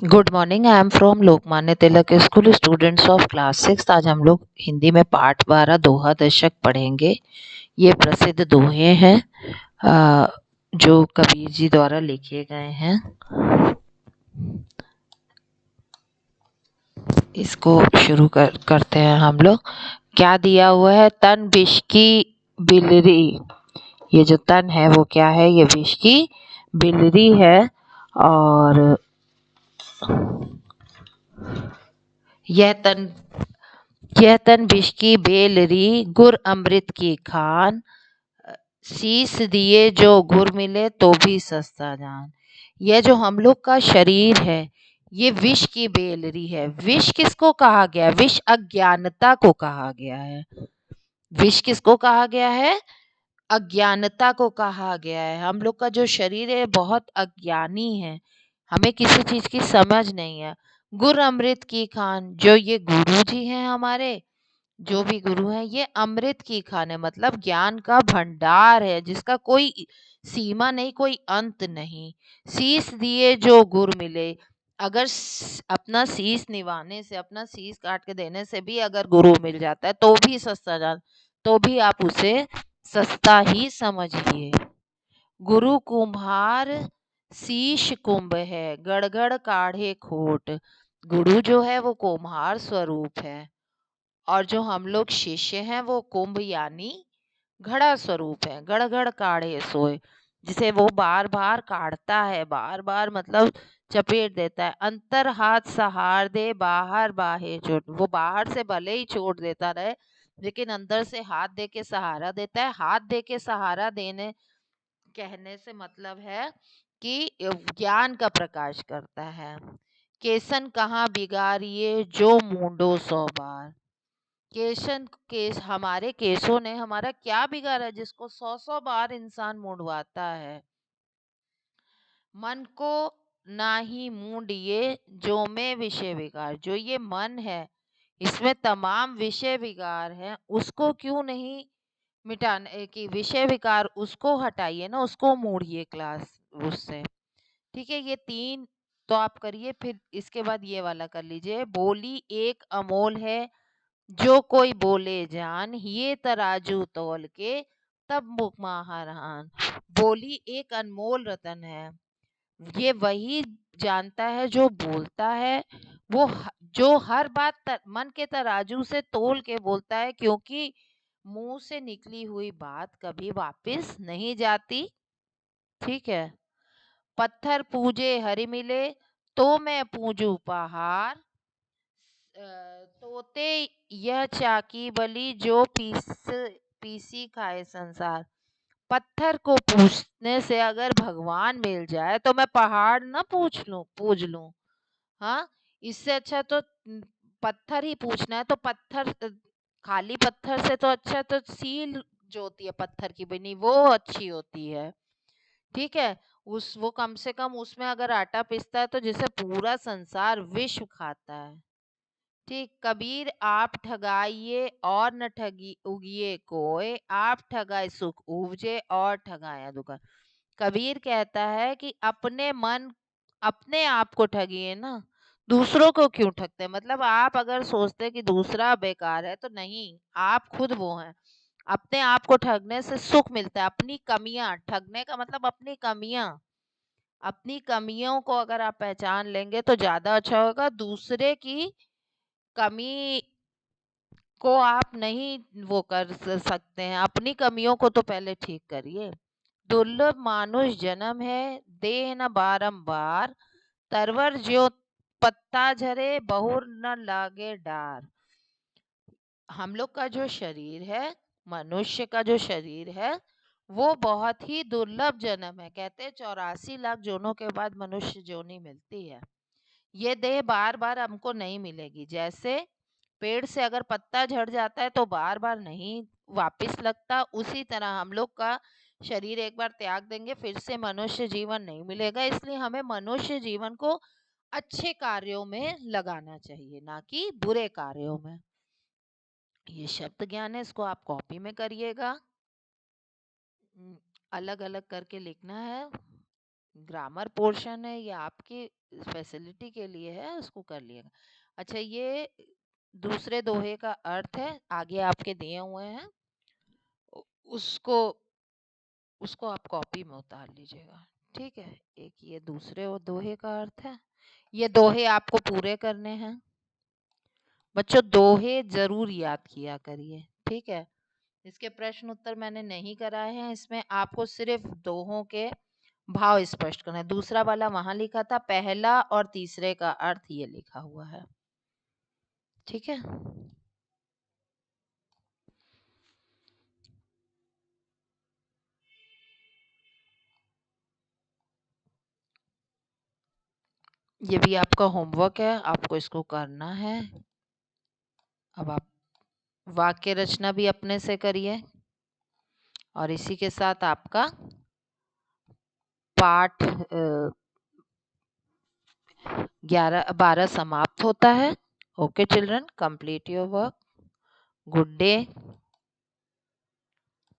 Good morning. I am from Lokmanya Tilak school, students of class 6। आज हम लोग हिंदी में पाठ 12 दोहा दशक पढ़ेंगे। ये प्रसिद्ध दोहे हैं जो कबीर जी द्वारा लिखे गए हैं। इसको शुरू करते हैं हम लोग। क्या दिया हुआ है? तन विष की बिलरी। ये जो तन है वो क्या है? ये विष की बिलरी है। और यह तन यह तन विष की बेलरी, गुर अमृत की खान। शीस दिए जो गुर मिले तो भी सस्ता जान। यह जो हम लोग का शरीर है ये विष की बेलरी है। विष किसको कहा गया? विष अज्ञानता को कहा गया है। विष किसको कहा गया है? अज्ञानता को कहा गया है। हम लोग का जो शरीर है बहुत अज्ञानी है, हमें किसी चीज की समझ नहीं है। गुर अमृत की खान, जो ये गुरु जी हैं हमारे, जो भी गुरु है ये अमृत की खान है, मतलब ज्ञान का भंडार है जिसका कोई सीमा नहीं, कोई अंत नहीं। शीस दिए जो गुर मिले। अगर अपना शीस निवाने से, अपना शीस काट के देने से भी अगर गुरु मिल जाता है तो भी सस्ता जान, तो भी आप उसे सस्ता ही समझिए। गुरु कुम्हार शीश कुंभ है, गड़गड़ काढ़े खोट। गुरु जो है वो कुम्हार स्वरूप है और जो हम लोग शिष्य हैं वो कुंभ यानी घड़ा स्वरूप है। गड़गड़ काढ़े सोए, जिसे वो बार बार काढ़ता है, बार बार मतलब चपेट देता है। अंतर हाथ सहार दे, बाहर बाहे चोट। वो बाहर से भले ही चोट देता रहे लेकिन अंदर से हाथ दे के सहारा देता है। हाथ दे के सहारा देने कहने से मतलब है कि ज्ञान का प्रकाश करता है। केसन कहाँ बिगाड़िए जो मूंडो 100 बार। केस हमारे केसों ने हमारा क्या बिगाड़ा जिसको 100 बार इंसान मुंडवाता है। मन को नाही मूंडिए जो में विषय विकार। जो ये मन है इसमें तमाम विषय विकार हैं, उसको क्यों नहीं मिटाने की? विषय विकार उसको हटाइए ना, उसको मोड़िए क्लास उससे। ठीक है, ये 3 तो आप करिए। फिर इसके बाद ये वाला कर लीजिए। बोली एक अमोल है जो कोई बोले जान, ये तराजू तौल के तब मुख महारान। बोली एक अनमोल रतन है, ये वही जानता है जो बोलता है। जो हर बात मन के तराजू से तोल के बोलता है, क्योंकि मुंह से निकली हुई बात कभी वापस नहीं जाती। ठीक है। पत्थर पूजे हरि मिले तो मैं पूजू पहाड़। तोते यह चाकी बलि जो पीसी खाए संसार। पत्थर को पूजने से अगर भगवान मिल जाए तो मैं पहाड़ ना पूज लूं। हाँ, इससे अच्छा तो पत्थर ही पूछना है तो पत्थर, खाली पत्थर से तो अच्छा तो सील जो होती है पत्थर की बनी वो अच्छी होती है। ठीक है। उस वो कम से कम उसमें अगर आटा पिसता है तो जिसे पूरा संसार विश्व खाता है। ठीक। कबीर आप ठगाइए और न ठगी उगिए कोय, आप ठगाए सुख उपजे और ठगाया दुख। कबीर कहता है कि अपने आप को ठगिए ना, दूसरों को क्यों ठगते हैं? मतलब आप अगर सोचते हैं कि दूसरा बेकार है तो नहीं, आप खुद वो हैं। अपने आप को ठगने से सुख मिलता है। अपनी कमियां, ठगने का मतलब अपनी कमियां, अपनी कमियों को अगर आप पहचान लेंगे तो ज्यादा अच्छा होगा। दूसरे की कमी को आप नहीं वो कर सकते हैं, अपनी कमियों को तो पहले ठीक करिए। दुर्लभ मानुष जन्म है, देह न बारंबार। तरवर ज्यो पत्ता झरे, बहुर न लागे डार। हम लोग का जो शरीर है, मनुष्य का जो शरीर है वो बहुत ही दुर्लभ जन्म है। कहते हैं 84 लाख जोनों के बाद मनुष्य जोनी मिलती है। ये देह बार बार हमको नहीं मिलेगी। जैसे पेड़ से अगर पत्ता झड़ जाता है तो बार बार नहीं वापस लगता, उसी तरह हम लोग का शरीर एक बार त्याग देंगे फिर से मनुष्य जीवन नहीं मिलेगा। इसलिए हमें मनुष्य जीवन को अच्छे कार्यों में लगाना चाहिए, ना कि बुरे कार्यों में। ये शब्द ज्ञान है, इसको आप कॉपी में करिएगा। अलग अलग करके लिखना है। ग्रामर पोर्शन है ये आपके फैसिलिटी के लिए है, उसको कर लिएगा। अच्छा, ये दूसरे दोहे का अर्थ है, आगे आपके दिए हुए हैं, उसको उसको आप कॉपी में उतार लीजिएगा। ठीक है, एक ये दूसरे और दोहे का अर्थ है। ये दोहे आपको पूरे करने हैं बच्चों, दोहे जरूर याद किया करिए। ठीक है, इसके प्रश्न उत्तर मैंने नहीं कराए हैं, इसमें आपको सिर्फ दोहों के भाव स्पष्ट करना है। दूसरा वाला वहां लिखा था, पहला और तीसरे का अर्थ ये लिखा हुआ है। ठीक है, ये भी आपका होमवर्क है, आपको इसको करना है। अब आप वाक्य रचना भी अपने से करिए और इसी के साथ आपका पाठ 11-12 समाप्त होता है। Okay children, complete your work. Good day.